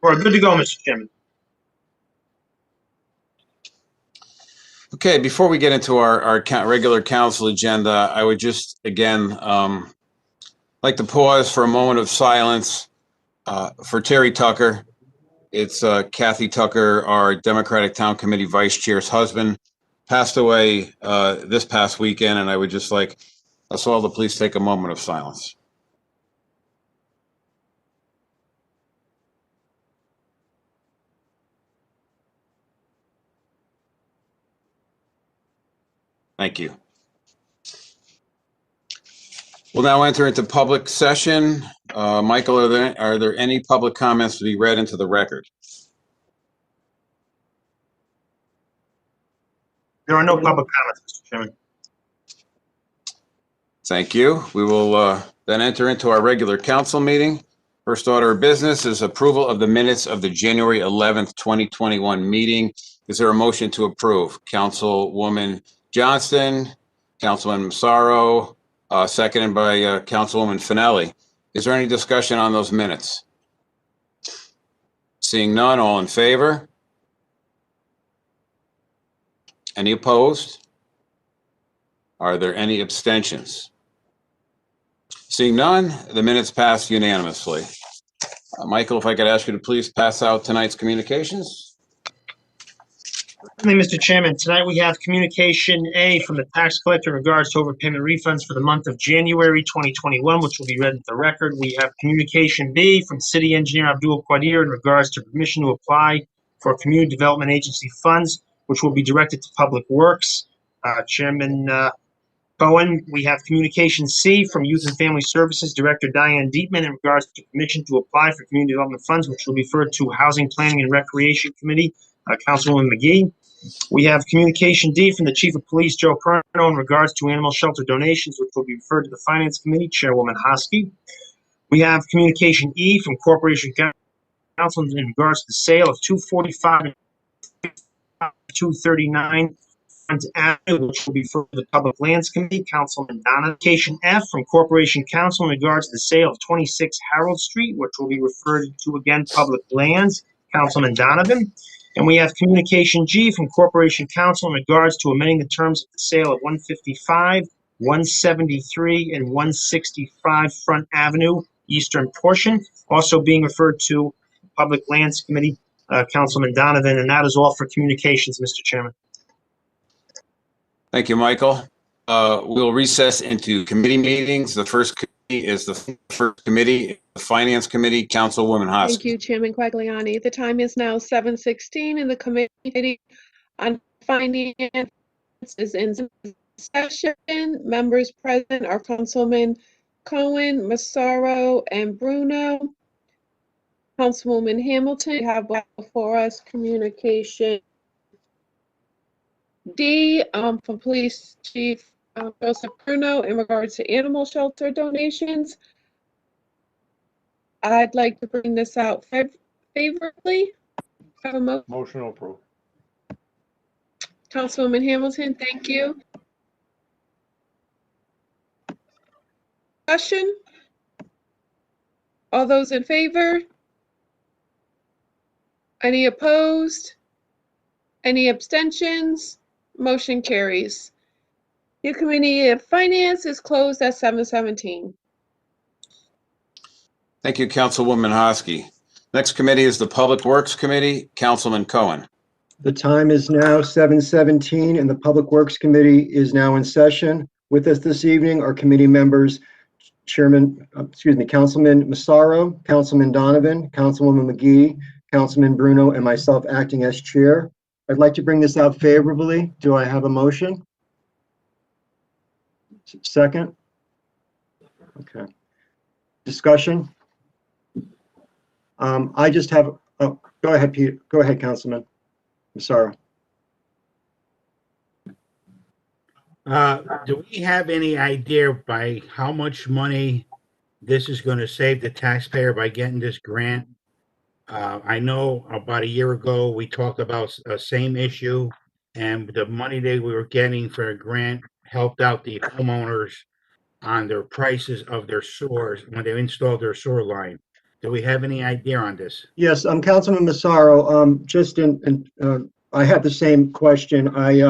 We're good to go, Mr. Chairman. Okay, before we get into our regular council agenda, I would just, again, like to pause for a moment of silence for Terry Tucker. It's Kathy Tucker, our Democratic Town Committee Vice Chair's husband, passed away this past weekend, and I would just like us all to please take a moment of silence. Thank you. We'll now enter into public session. Michael, are there any public comments to be read into the record? There are no public comments, Mr. Chairman. Thank you. We will then enter into our regular council meeting. First order of business is approval of the minutes of the January 11th, 2021 meeting. Is there a motion to approve? Councilwoman Johnston, Councilman Massaro, seconded by Councilwoman Finelli. Is there any discussion on those minutes? Seeing none, all in favor? Any opposed? Are there any abstentions? Seeing none, the minutes pass unanimously. Michael, if I could ask you to please pass out tonight's communications. Certainly, Mr. Chairman. Tonight we have communication A from the tax collector in regards to overpayment refunds for the month of January 2021, which will be read into the record. We have communication B from City Engineer Abdul Qadir in regards to permission to apply for Community Development Agency funds, which will be directed to Public Works. Chairman Cohen, we have communication C from Youth and Family Services Director Diane Dietman in regards to permission to apply for community development funds, which will be referred to Housing Planning and Recreation Committee, Councilwoman McGee. We have communication D from the Chief of Police Joe Perno in regards to animal shelter donations, which will be referred to the Finance Committee, Chairwoman Hosky. We have communication E from Corporation Council in regards to the sale of 245 and 239 Avenue, which will be for the Public Lands Committee, Councilman Donovan. Communication F from Corporation Council in regards to the sale of 26 Harold Street, which will be referred to again Public Lands, Councilman Donovan. And we have communication G from Corporation Council in regards to amending the terms of the sale of 155, 173, and 165 Front Avenue, eastern portion, also being referred to Public Lands Committee, Councilman Donovan. And that is all for communications, Mr. Chairman. Thank you, Michael. We'll recess into committee meetings. The first committee is the first committee, the Finance Committee, Councilwoman Hosky. Thank you, Chairman Quagliani. The time is now 7:16 and the Committee on Finance is in session. Members present are Councilman Cohen, Massaro, and Bruno. Councilwoman Hamilton, we have before us communication D from Police Chief Joseph Bruno in regards to animal shelter donations. I'd like to bring this out favorably. Have a motion approved. Councilwoman Hamilton, thank you. Discussion? All those in favor? Any opposed? Any abstentions? Motion carries. Your Committee of Finance is closed at 7:17. Thank you, Councilwoman Hosky. Next committee is the Public Works Committee, Councilman Cohen. The time is now 7:17 and the Public Works Committee is now in session. With us this evening are committee members, Councilman Massaro, Councilman Donovan, Councilwoman McGee, Councilman Bruno, and myself acting as chair. I'd like to bring this out favorably. Do I have a motion? Second? Okay. Discussion? I just have, oh, go ahead, Peter. Go ahead, Councilman Massaro. Do we have any idea by how much money this is going to save the taxpayer by getting this grant? I know about a year ago, we talked about the same issue, and the money that we were getting for a grant helped out the homeowners on their prices of their sewers when they installed their sewer line. Do we have any idea on this? Yes, Councilman Massaro, I had the same question. I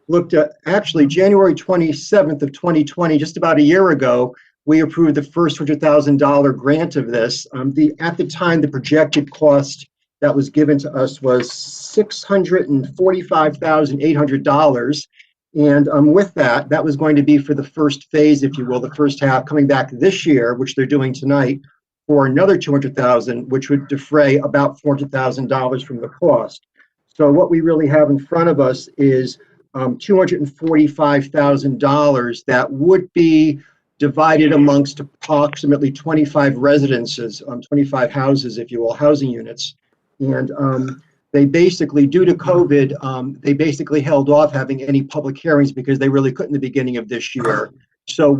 looked at, actually, January 27th of 2020, just about a year ago, we approved the first $100,000 grant of this. At the time, the projected cost that was given to us was $645,800. And with that, that was going to be for the first phase, if you will, the first half, coming back this year, which they're doing tonight, for another $200,000, which would defray about $400,000 from the cost. So what we really have in front of us is $245,000 that would be divided amongst approximately 25 residences, 25 houses, if you will, housing units. And they basically, due to COVID, they basically held off having any public hearings because they really couldn't in the beginning of this year. So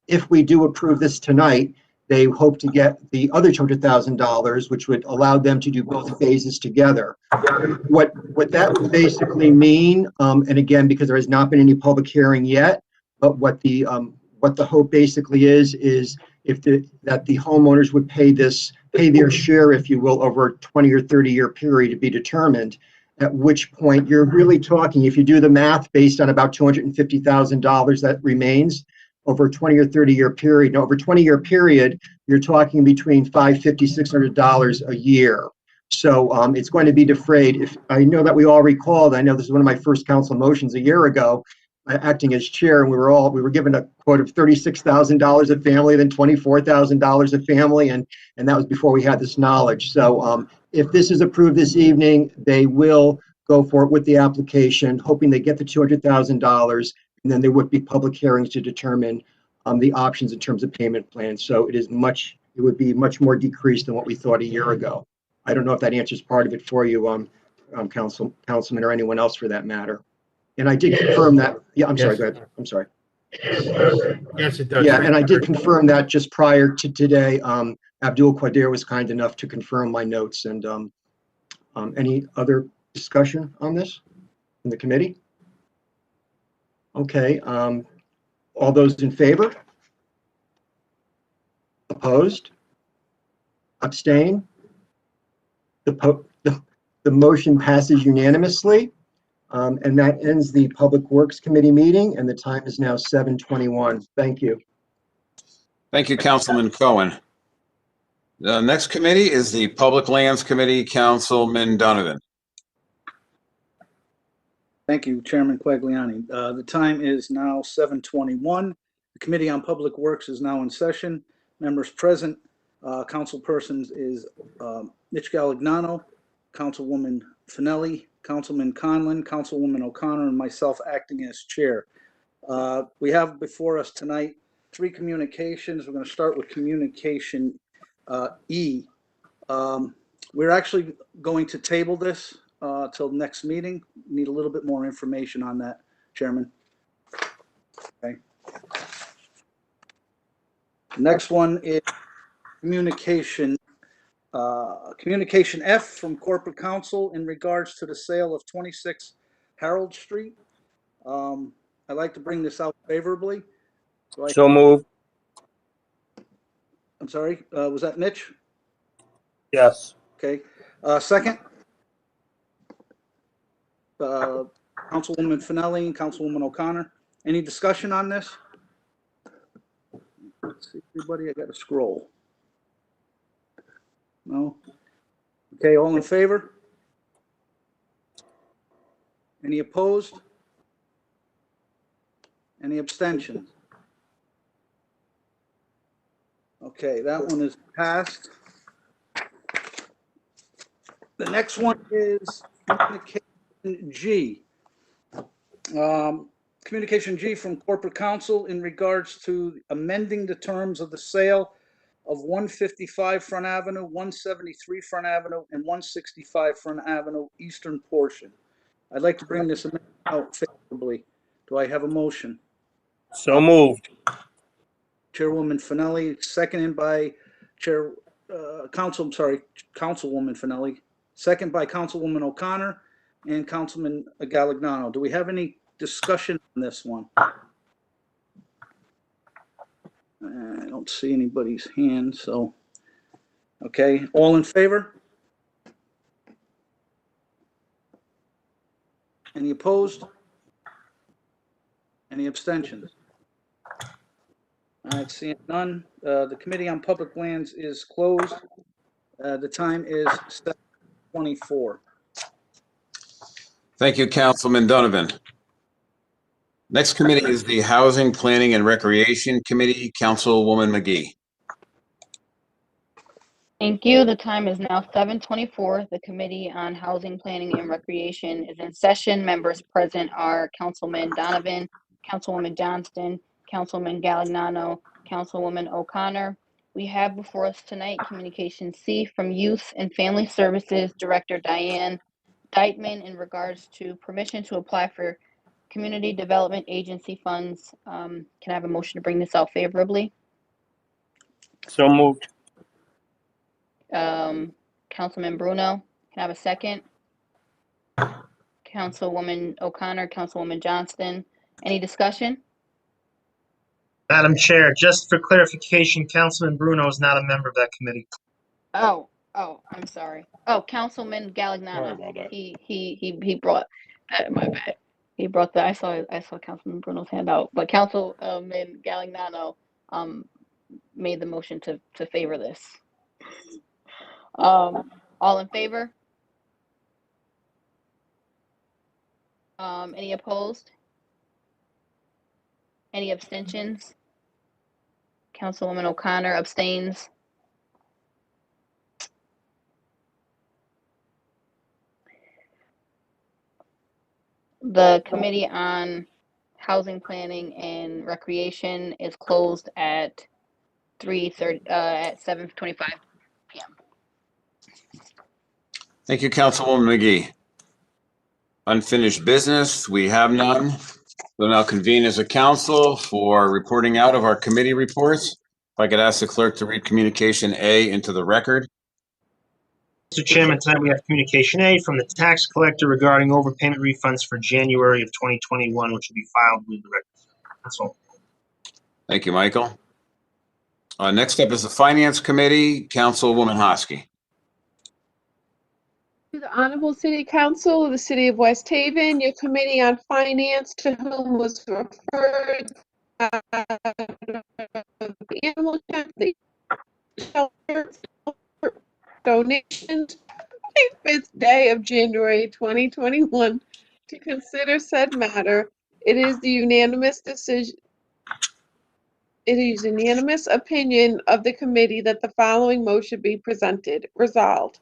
if we do approve this tonight, they hope to get the other $200,000, which would allow them to do both phases together. What that would basically mean, and again, because there has not been any public hearing yet, but what the hope basically is that the homeowners would pay their share, if you will, over a 20 or 30-year period to be determined. At which point you're really talking, if you do the math based on about $250,000 that remains over a 20 or 30-year period. Now, over a 20-year period, you're talking between $550, $600 a year. So it's going to be defrayed. If I know that we all recall, I know this is one of my first council motions a year ago, acting as chair, and we were given a quote of $36,000 a family, then $24,000 a family, and that was before we had this knowledge. So if this is approved this evening, they will go for it with the application, hoping they get the $200,000. And then there would be public hearings to determine the options in terms of payment plans. So it would be much more decreased than what we thought a year ago. I don't know if that answers part of it for you, Councilman, or anyone else for that matter. And I did confirm that. Yeah, I'm sorry. Go ahead. I'm sorry. Yes, it does. Yeah, and I did confirm that just prior to today. Abdul Qadir was kind enough to confirm my notes. And any other discussion on this in the committee? Okay, all those in favor? Opposed? Abstain? The motion passes unanimously, and that ends the Public Works Committee meeting, and the time is now 7:21. Thank you. Thank you, Councilman Cohen. The next committee is the Public Lands Committee, Councilman Donovan. Thank you, Chairman Quagliani. The time is now 7:21. The Committee on Public Works is now in session. Members present, councilpersons is Mitch Galignano, Councilwoman Finelli, Councilman Conlon, Councilwoman O'Connor, and myself acting as chair. We have before us tonight 3 communications. We're going to start with communication E. We're actually going to table this till next meeting. Need a little bit more information on that, Chairman. Okay. Next one is communication F from Corporate Counsel in regards to the sale of 26 Harold Street. I'd like to bring this out favorably. So moved. I'm sorry, was that Mitch? Yes. Okay. Second? Councilwoman Finelli and Councilwoman O'Connor. Any discussion on this? Let's see, everybody, I got to scroll. No? Okay, all in favor? Any opposed? Any abstentions? Okay, that one is passed. The next one is communication G. Communication G from Corporate Counsel in regards to amending the terms of the sale of 155 Front Avenue, 173 Front Avenue, and 165 Front Avenue eastern portion. I'd like to bring this amendment out favorably. Do I have a motion? So moved. Chairwoman Finelli, seconded by Councilwoman Finelli, second by Councilwoman O'Connor and Councilman Galignano. Do we have any discussion on this one? I don't see anybody's hand, so Okay, all in favor? Any opposed? Any abstentions? All right, seeing none, the Committee on Public Lands is closed. The time is 7:24. Thank you, Councilman Donovan. Next committee is the Housing, Planning, and Recreation Committee. Councilwoman McGee. Thank you. The time is now 7:24. The Committee on Housing, Planning, and Recreation is in session. Members present are Councilman Donovan, Councilwoman Johnston, Councilman Galignano, Councilwoman O'Connor. We have before us tonight Communication C from Youth and Family Services Director Diane Deitman in regards to permission to apply for Community Development Agency funds. Can I have a motion to bring this out favorably? So moved. Councilman Bruno, can I have a second? Councilwoman O'Connor, Councilwoman Johnston, any discussion? Madam Chair, just for clarification, Councilman Bruno is not a member of that committee. Oh, I'm sorry. Oh, Councilman Galignano. He brought my bad. He brought I saw Councilman Bruno's hand out, but Councilman Galignano made the motion to favor this. All in favor? Any opposed? Any abstentions? Councilwoman O'Connor abstains. The Committee on Housing, Planning, and Recreation is closed at 7:25 p.m. Thank you, Councilwoman McGee. Unfinished business, we have none. We'll now convene as a council for reporting out of our committee reports. If I could ask the clerk to read Communication A into the record. Mr. Chairman, tonight we have Communication A from the tax collector regarding overpayment refunds for January of 2021, which will be filed with the record. That's all. Thank you, Michael. Next up is the Finance Committee, Councilwoman Hosky. To the Honorable City Council of the City of West Haven, your Committee on Finance, to whom was referred the animal shelter donations, 5th day of January 2021, to consider said matter. It is the unanimous decision. It is unanimous opinion of the committee that the following motion be presented. Resolved,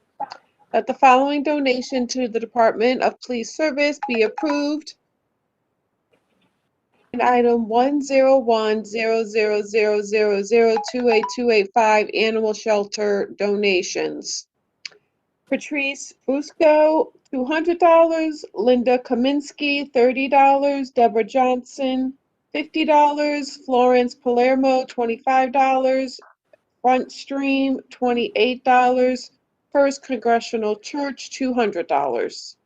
that the following donation to the Department of Police Service be approved. And item 1010000028285 animal shelter donations. Patrice Fusco, $200. Linda Kaminsky, $30. Deborah Johnson, $50. Florence Palermo, $25. Front Stream, $28. First Congressional Church, $200.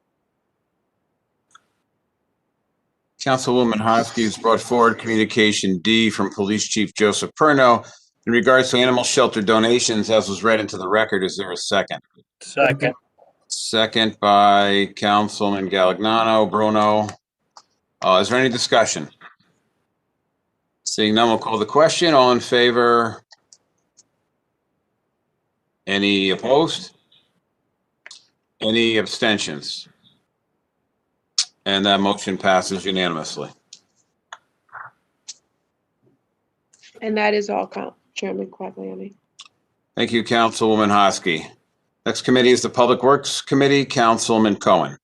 Councilwoman Hosky has brought forward Communication D from Police Chief Joseph Perno in regards to animal shelter donations, as was read into the record. Is there a second? Second. Second by Councilman Galignano. Bruno. Is there any discussion? Seeing none, we'll call the question. All in favor? Any opposed? Any abstentions? And that motion passes unanimously. And that is all, Chairman Quagliani. Thank you, Councilwoman Hosky. Next committee is the Public Works Committee. Councilman Cohen.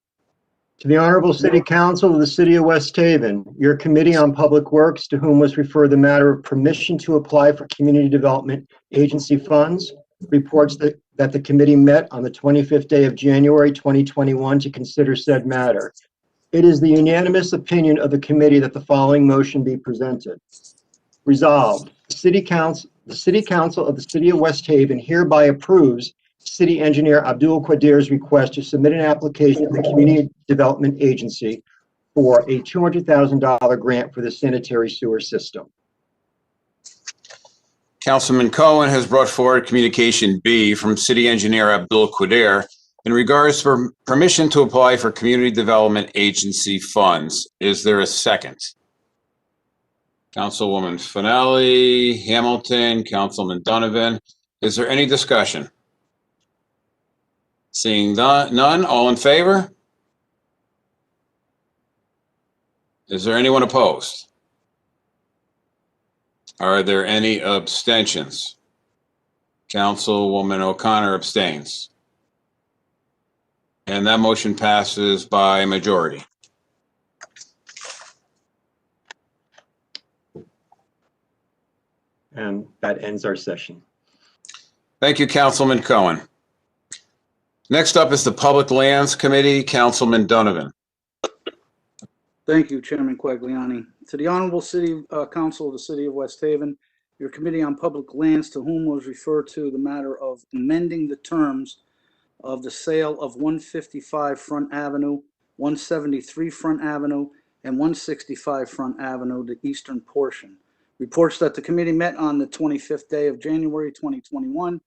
To the Honorable City Council of the City of West Haven, your Committee on Public Works, to whom was referred the matter of permission to apply for Community Development Agency funds, reports that the committee met on the 25th day of January 2021 to consider said matter. It is the unanimous opinion of the committee that the following motion be presented. Resolved, the City Council of the City of West Haven hereby approves City Engineer Abdul Qadir's request to submit an application to the Community Development Agency for a $200,000 grant for the sanitary sewer system. Councilman Cohen has brought forward communication B from City Engineer Abdul Qadir in regards to permission to apply for Community Development Agency funds. Is there a second? Councilwoman Finelli, Hamilton, Councilman Donovan. Is there any discussion? Seeing none, all in favor? Is there anyone opposed? Are there any abstentions? Councilwoman O'Connor abstains. And that motion passes by majority. And that ends our session. Thank you, Councilman Cohen. Next up is the Public Lands Committee, Councilman Donovan. Thank you, Chairman Quagliani. To the Honorable City Council of the City of West Haven, your Committee on Public Lands, to whom was referred to the matter of amending the terms of the sale of 155 Front Avenue, 173 Front Avenue, and 165 Front Avenue, the eastern portion. Reports that the committee met on the 25th day of January 2021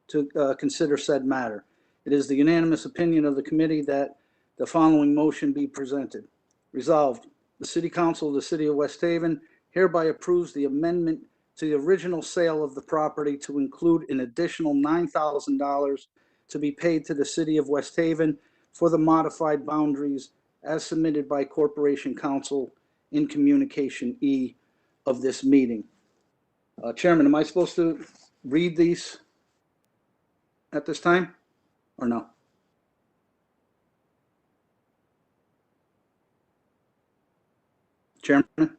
to consider said matter. It is the unanimous opinion of the committee that the following motion be presented. Resolved, the City Council of the City of West Haven hereby approves the amendment to the original sale of the property to include an additional $9,000 to be paid to the City of West Haven for the modified boundaries as submitted by Corporation Counsel in Communication E of this meeting. Chairman, am I supposed to read these at this time or no? Chairman?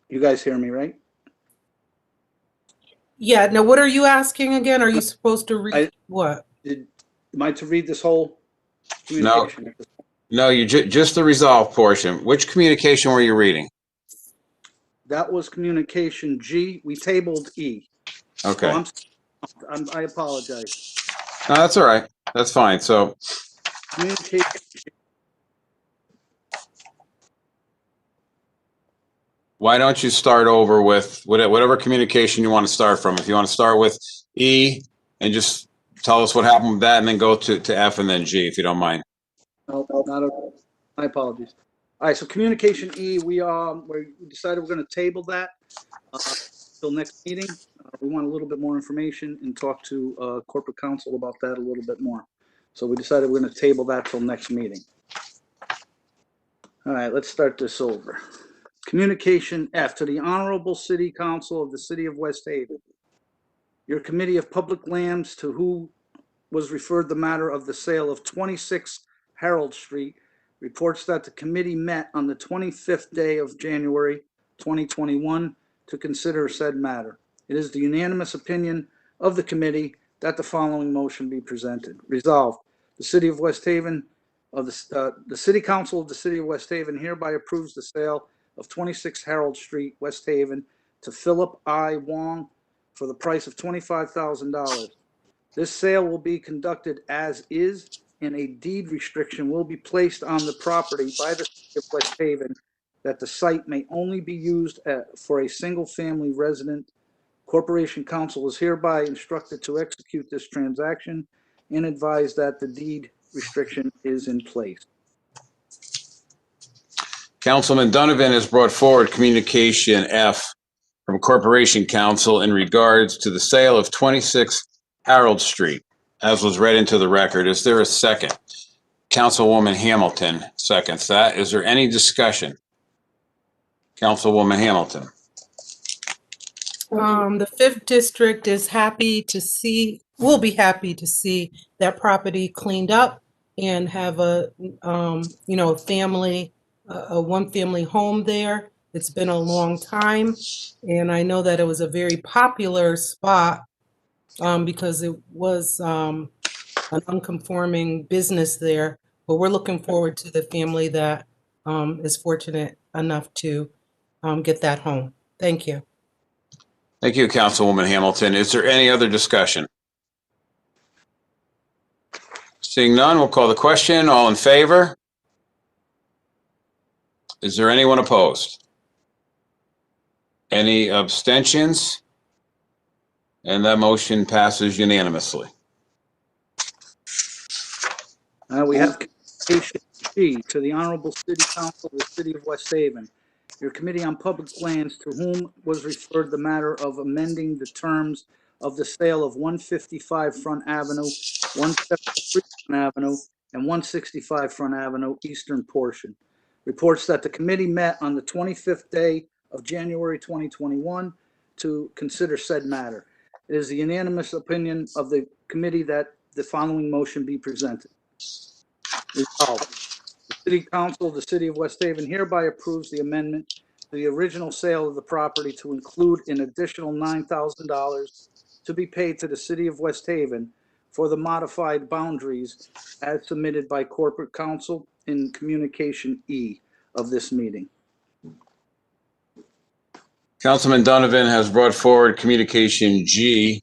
You guys hear me, right? Yeah, now what are you asking again? Are you supposed to read what? Am I to read this whole communication? No, you just the resolve portion. Which communication were you reading? That was communication G. We tabled E. Okay. So I apologize. No, that's all right. That's fine. So Communication. why don't you start over with whatever communication you want to start from? If you want to start with E and just tell us what happened with that, and then go to F and then G, if you don't mind. No, not at all. My apologies. All right, so communication E, we decided we're going to table that till next meeting. We want a little bit more information and talk to corporate counsel about that a little bit more. So we decided we're going to table that till next meeting. All right, let's start this over. Communication F, to the Honorable City Council of the City of West Haven. Your Committee of Public Lands, to who was referred the matter of the sale of 26 Harold Street, reports that the committee met on the 25th day of January 2021 to consider said matter. It is the unanimous opinion of the committee that the following motion be presented. Resolved, the City of West Haven the City Council of the City of West Haven hereby approves the sale of 26 Harold Street, West Haven, to Philip I. Wong for the price of $25,000. This sale will be conducted as is, and a deed restriction will be placed on the property by the City of West Haven that the site may only be used for a single-family resident. Corporation Counsel is hereby instructed to execute this transaction and advise that the deed restriction is in place. Councilman Donovan has brought forward communication F from Corporation Counsel in regards to the sale of 26 Harold Street, as was read into the record. Is there a second? Councilwoman Hamilton seconds that. Is there any discussion? Councilwoman Hamilton. The 5th District is happy to see, will be happy to see that property cleaned up and have a family, a one-family home there. It's been a long time, and I know that it was a very popular spot because it was an unconforming business there. But we're looking forward to the family that is fortunate enough to get that home. Thank you. Thank you, Councilwoman Hamilton. Is there any other discussion? Seeing none, we'll call the question. All in favor? Is there anyone opposed? Any abstentions? And that motion passes unanimously. We have communication G to the Honorable City Council of the City of West Haven. Your Committee on Public Lands, to whom was referred the matter of amending the terms of the sale of 155 Front Avenue, 173 Front Avenue, and 165 Front Avenue, eastern portion. Reports that the committee met on the 25th day of January 2021 to consider said matter. It is the unanimous opinion of the committee that the following motion be presented. Resolved. The City Council of the City of West Haven hereby approves the amendment to the original sale of the property to include an additional $9,000 to be paid to the City of West Haven for the modified boundaries as submitted by Corporate Counsel in Communication E of this meeting. Councilman Donovan has brought forward Communication G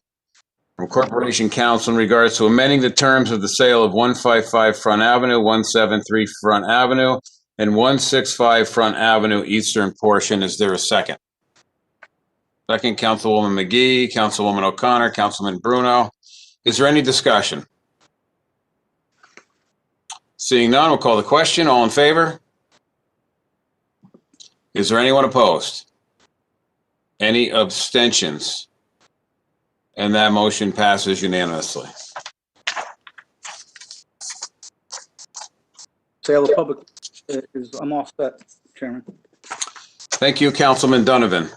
from Corporation Counsel in regards to amending the terms of the sale of 155 Front Avenue, 173 Front Avenue, and 165 Front Avenue, eastern portion. Is there a second? Second, Councilwoman McGee, Councilwoman O'Connor, Councilman Bruno. Is there any discussion? Seeing none, we'll call the question. All in favor? Is there anyone opposed? Any abstentions? And that motion passes unanimously. Sale of public I'm all set, Chairman. Thank you, Councilman Donovan.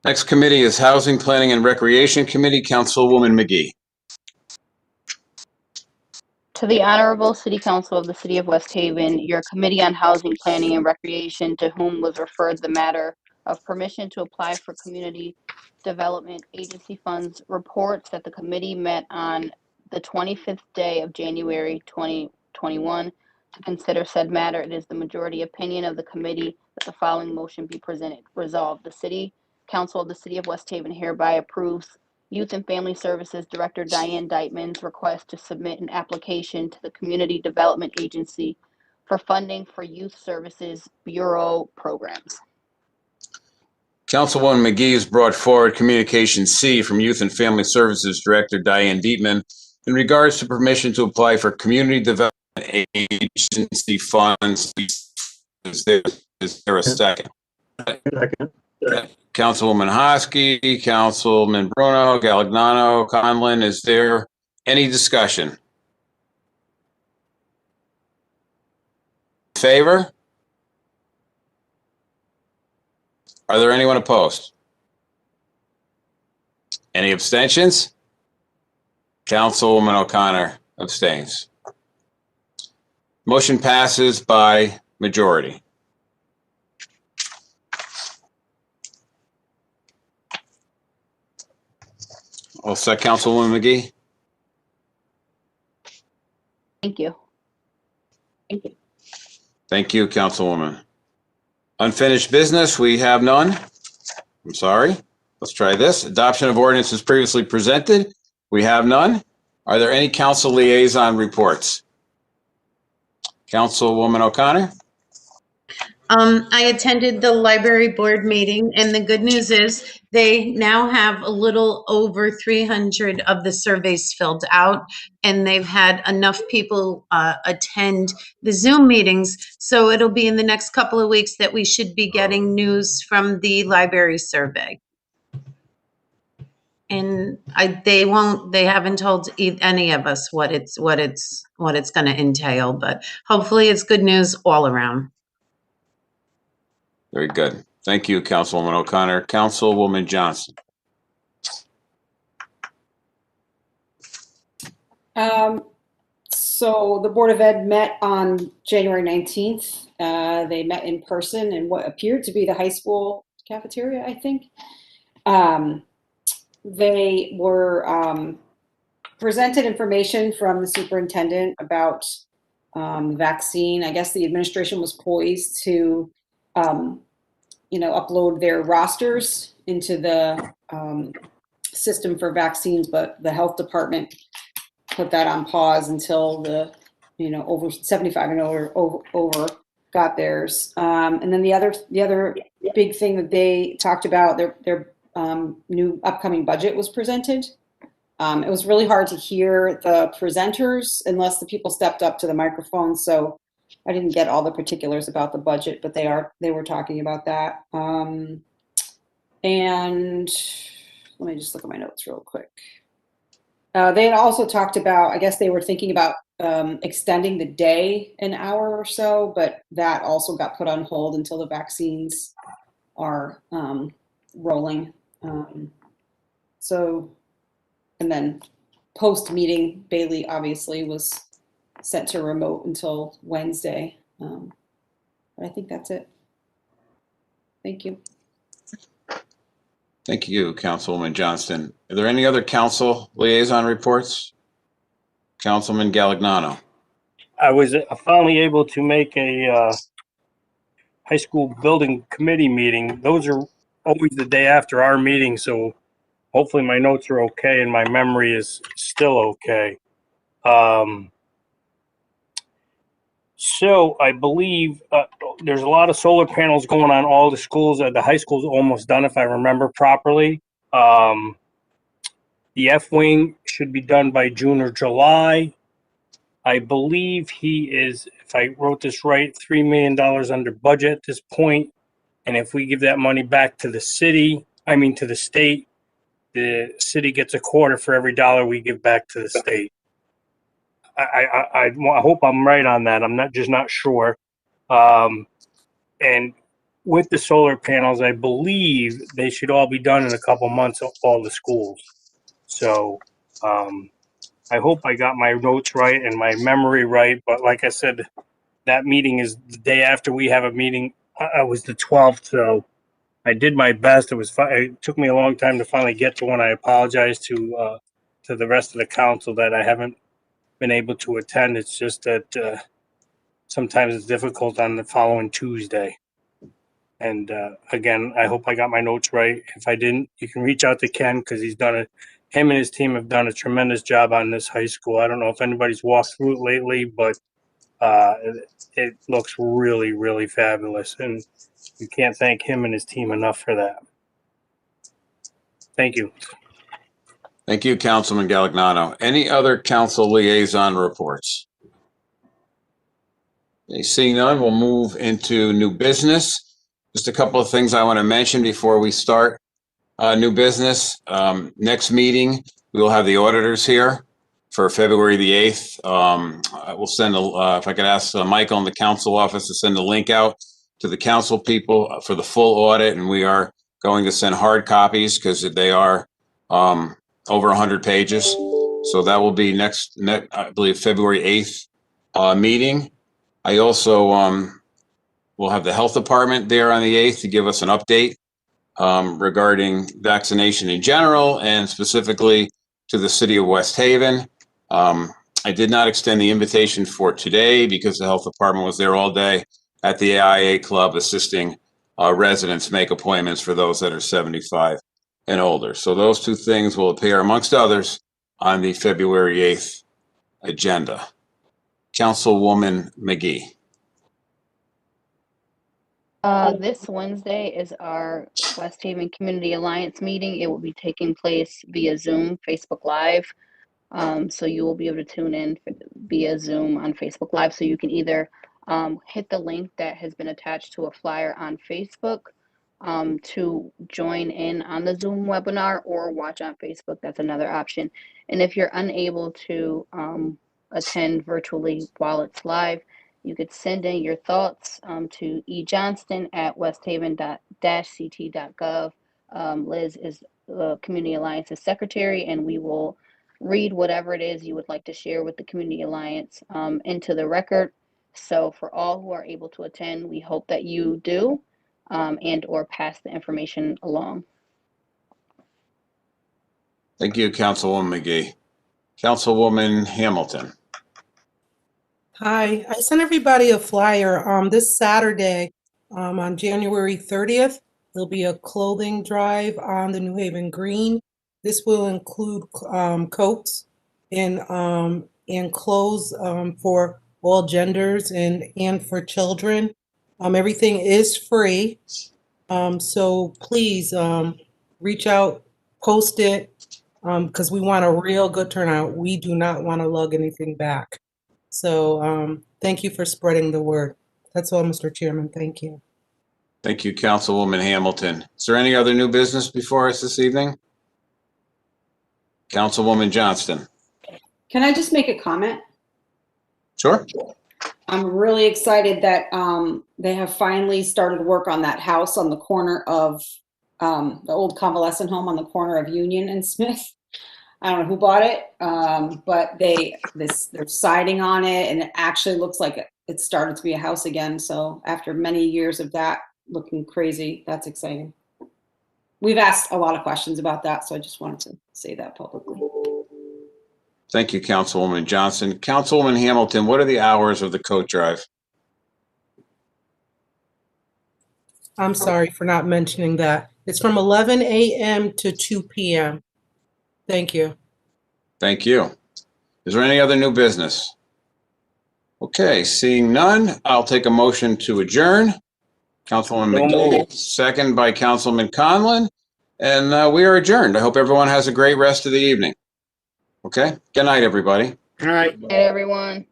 Next committee is Housing, Planning, and Recreation Committee. Councilwoman McGee. To the Honorable City Council of the City of West Haven, your Committee on Housing, Planning, and Recreation, to whom was referred the matter of permission to apply for Community Development Agency funds, reports that the committee met on the 25th day of January 2021 to consider said matter. It is the majority opinion of the committee that the following motion be presented. Resolved, the City Council of the City of West Haven hereby approves Youth and Family Services Director Diane Deitman's request to submit an application to the Community Development Agency for funding for Youth Services Bureau programs. Councilwoman McGee has brought forward Communication C from Youth and Family Services Director Diane Deitman in regards to permission to apply for Community Development Agency funds. Is there a second? Second. Councilwoman Hosky, Councilman Bruno, Galagnano, Conlon, is there any discussion? Favor? Are there anyone opposed? Any abstentions? Councilwoman O'Connor abstains. Motion passes by majority. All set, Councilwoman McGee? Thank you. Thank you. Thank you, Councilwoman. Unfinished business, we have none. I'm sorry. Let's try this. Adoption of ordinances previously presented. We have none. Are there any council liaison reports? Councilwoman O'Connor? I attended the library board meeting, and the good news is they now have a little over 300 of the surveys filled out, and they've had enough people attend the Zoom meetings. So it'll be in the next couple of weeks that we should be getting news from the library survey. And they haven't told any of us what it's going to entail, but hopefully it's good news all around. Very good. Thank you, Councilwoman O'Connor. Councilwoman Johnson. So the Board of Ed met on January 19th. They met in person in what appeared to be the high school cafeteria, I think. They were presented information from the superintendent about the vaccine. I guess the administration was poised to upload their rosters into the system for vaccines, but the health department put that on pause until the over 75 and over got theirs. And then the other big thing that they talked about, their new upcoming budget was presented. It was really hard to hear the presenters unless the people stepped up to the microphone. So I didn't get all the particulars about the budget, but they were talking about that. And let me just look at my notes real quick. They had also talked about, I guess they were thinking about extending the day an hour or so, but that also got put on hold until the vaccines are rolling. And then post-meeting, Bailey obviously was sent to remote until Wednesday. But I think that's it. Thank you. Thank you, Councilwoman Johnston. Are there any other council liaison reports? Councilman Galignano. I was finally able to make a high school building committee meeting. Those are always the day after our meeting, so hopefully my notes are okay and my memory is still okay. So I believe there's a lot of solar panels going on all the schools. The high school's almost done, if I remember properly. The F-wing should be done by June or July. I believe he is, if I wrote this right, $3 million under budget at this point. And if we give that money back to the city, to the state, the city gets a quarter for every dollar we give back to the state. I hope I'm right on that. I'm not sure. And with the solar panels, I believe they should all be done in a couple months at all the schools. So I hope I got my notes right and my memory right. But like I said, that meeting is the day after we have a meeting. I was the 12th, so I did my best. It took me a long time to finally get to one. I apologize to the rest of the council that I haven't been able to attend. It's just that sometimes it's difficult on the following Tuesday. And again, I hope I got my notes right. If I didn't, you can reach out to Ken because him and his team have done a tremendous job on this high school. I don't know if anybody's walked through it lately, but it looks really, really fabulous. And you can't thank him and his team enough for that. Thank you. Thank you, Councilman Galignano. Any other council liaison reports? Seeing none, we'll move into new business. Just a couple of things I want to mention before we start. New business, next meeting, we will have the auditors here for February the 8th. We'll send, if I could ask Michael in the council office to send a link out to the council people for the full audit. And we are going to send hard copies because they are over 100 pages. So that will be next I believe, February 8th meeting. I also will have the health department there on the 8th to give us an update regarding vaccination in general and specifically to the city of West Haven. I did not extend the invitation for today because the health department was there all day at the AIA Club assisting residents make appointments for those that are 75 and older. So those two things will appear, amongst others, on the February 8th agenda. Councilwoman McGee. This Wednesday is our West Haven Community Alliance meeting. It will be taking place via Zoom, Facebook Live. So you will be able to tune in via Zoom on Facebook Live. So you can either hit the link that has been attached to a flyer on Facebook to join in on the Zoom webinar or watch on Facebook. That's another option. And if you're unable to attend virtually while it's live, you could send in your thoughts to ejohnston@westhaven-ct.gov. Liz is the Community Alliance's secretary, and we will read whatever it is you would like to share with the Community Alliance into the record. So for all who are able to attend, we hope that you do and or pass the information along. Thank you, Councilwoman McGee. Councilwoman Hamilton. Hi, I sent everybody a flyer. This Saturday, on January 30th, there'll be a clothing drive on the New Haven Green. This will include coats and clothes for all genders and for children. Everything is free. So please reach out, post it, because we want a real good turnout. We do not want to lug anything back. So thank you for spreading the word. That's all, Mr. Chairman. Thank you. Thank you, Councilwoman Hamilton. Is there any other new business before us this evening? Councilwoman Johnston. Can I just make a comment? Sure. I'm really excited that they have finally started work on that house on the corner of the old convalescent home on the corner of Union and Smith. I don't know who bought it, but they're siding on it, and it actually looks like it started to be a house again. So after many years of that looking crazy, that's exciting. We've asked a lot of questions about that, so I just wanted to say that publicly. Thank you, Councilwoman Johnson. Councilwoman Hamilton, what are the hours of the coat drive? I'm sorry for not mentioning that. It's from 11 a.m. to 2 p.m. Thank you. Thank you. Is there any other new business? Okay, seeing none, I'll take a motion to adjourn. Councilwoman McDade, second by Councilman Conlon, and we are adjourned. I hope everyone has a great rest of the evening. Okay, good night, everybody. All right. Hey, everyone.